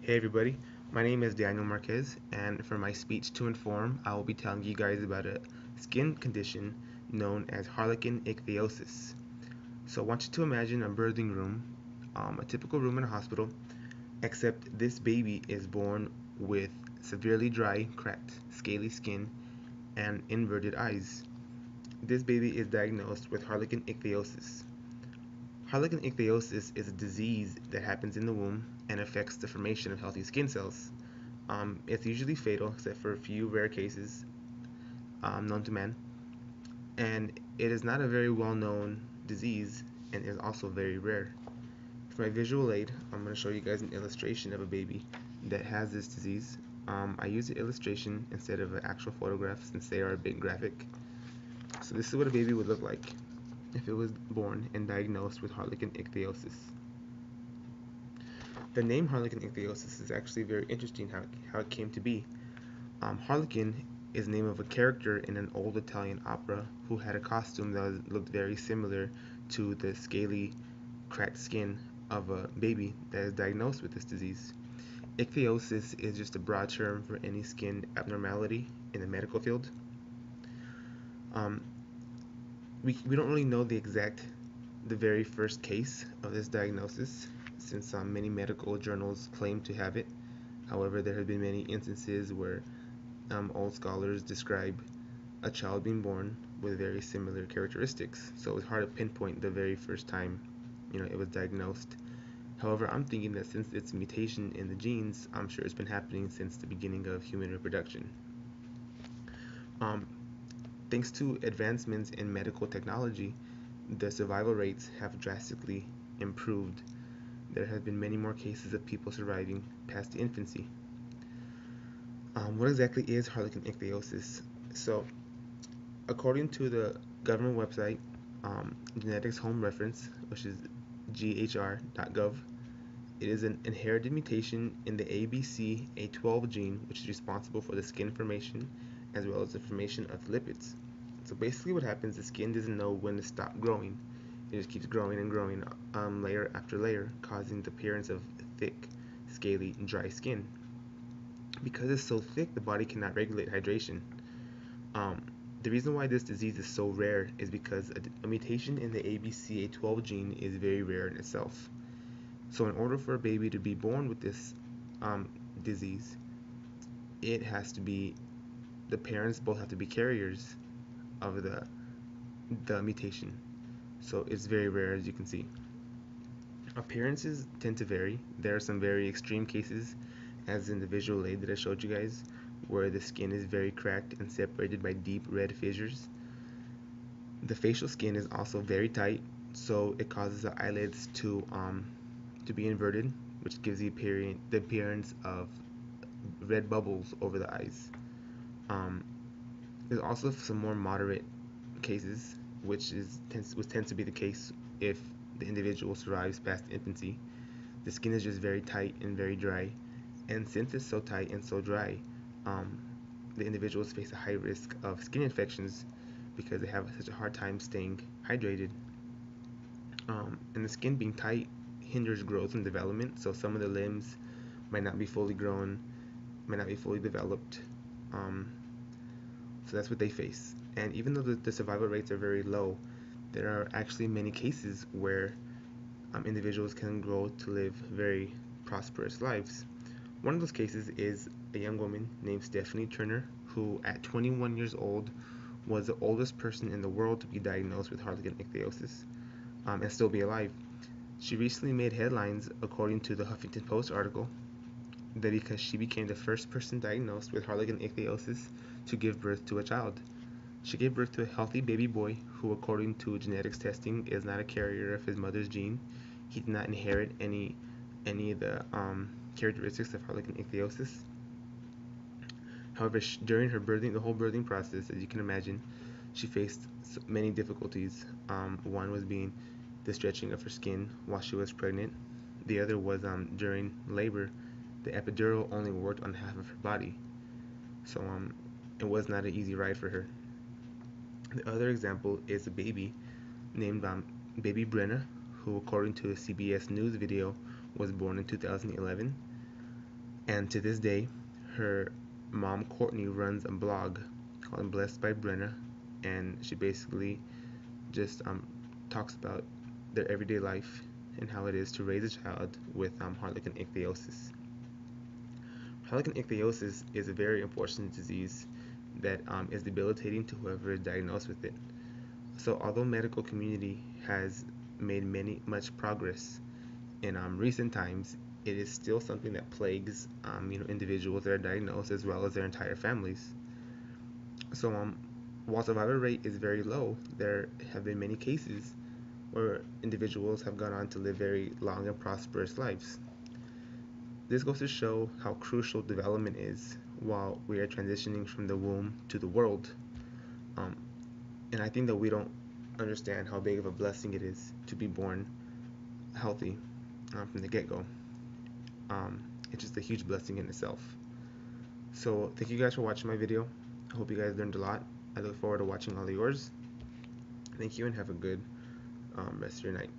Hey everybody, my name is Daniel Marquez, and for my speech to inform, I will be telling you guys about a skin condition known as harlequin ichthyosis. So I want you to imagine a birthing room, a typical room in a hospital, except this baby is born with severely dry, cracked, scaly skin and inverted eyes. This baby is diagnosed with harlequin ichthyosis. Harlequin ichthyosis is a disease that happens in the womb and affects the formation of healthy skin cells. It's usually fatal, except for a few rare cases known to man, and it is not a very well known disease and is also very rare. For my visual aid, I'm going to show you guys an illustration of a baby that has this disease. I use an illustration instead of an actual photograph since they are a bit graphic. So this is what a baby would look like if it was born and diagnosed with harlequin ichthyosis. The name harlequin ichthyosis is actually very interesting how it came to be. Harlequin is the name of a character in an old Italian opera who had a costume that looked very similar to the scaly, cracked skin of a baby that is diagnosed with this disease. Ichthyosis is just a broad term for any skin abnormality in the medical field. Um, we don't really know the very first case of this diagnosis, since many medical journals claim to have it. However, there have been many instances where old scholars describe a child being born with very similar characteristics, so it's hard to pinpoint the very first time it was diagnosed. However, I'm thinking that since it's a mutation in the genes, I'm sure it's been happening since the beginning of human reproduction. Um, Thanks to advancements in medical technology, the survival rates have drastically improved. There have been many more cases of people surviving past infancy. What exactly is harlequin ichthyosis? So, according to the government website, Genetics Home Reference, which is ghr.gov, it is an inherited mutation in the ABCA12 gene, which is responsible for the skin formation as well as the formation of lipids. So basically, what happens, the skin doesn't know when to stop growing. It just keeps growing and growing, layer after layer, causing the appearance of thick, scaly, and dry skin. Because it's so thick, the body cannot regulate hydration. Um, the reason why this disease is so rare is because a mutation in the ABCA12 gene is very rare in itself. So in order for a baby to be born with this disease, it has to be the parents both have to be carriers of the mutation. So it's very rare, as you can see. Appearances tend to vary. There are some very extreme cases, as in the visual aid that I showed you guys, where the skin is very cracked and separated by deep red fissures. The facial skin is also very tight, so it causes the eyelids to be inverted, which gives the appearance of red bubbles over the eyes. Um, there's also some more moderate cases, which tends to be the case if the individual survives past infancy. The skin is just very tight and very dry, and since it's so tight and so dry, um, the individuals face a high risk of skin infections because they have such a hard time staying hydrated. And the skin being tight hinders growth and development, so some of the limbs might not be fully grown, might not be fully developed. Um, so that's what they face. And even though the survival rates are very low, there are actually many cases where individuals can grow to live very prosperous lives. One of those cases is a young woman named Stephanie Turner, who at 21 years old was the oldest person in the world to be diagnosed with harlequin ichthyosis and still be alive. She recently made headlines according to the Huffington Post article that because she became the first person diagnosed with harlequin ichthyosis to give birth to a child. She gave birth to a healthy baby boy who, according to genetics testing, is not a carrier of his mother's gene. He did not inherit any of the characteristics of harlequin ichthyosis. However, during the whole birthing process, as you can imagine, she faced many difficulties. One was being the stretching of her skin while she was pregnant. The other was during labor, the epidural only worked on half of her body, so it was not an easy ride for her. The other example is a baby named Baby Brenna, who, according to a CBS News video, was born in 2011. And to this day, her mom, Courtney, runs a blog called Blessed by Brenna, and she basically just talks about their everyday life and how it is to raise a child with Harlequin ichthyosis. Harlequin ichthyosis is a very unfortunate disease that is debilitating to whoever is diagnosed with it. So although medical community has made much progress in recent times, it is still something that plagues individuals that are diagnosed as well as their entire families. So while survival rate is very low, there have been many cases where individuals have gone on to live very long and prosperous lives. This goes to show how crucial development is while we are transitioning from the womb to the world. Um, and I think that we don't understand how big of a blessing it is to be born healthy from the get-go. It's just a huge blessing in itself. So thank you guys for watching my video. I hope you guys learned a lot. I look forward to watching all of yours. Thank you and have a good rest of your night.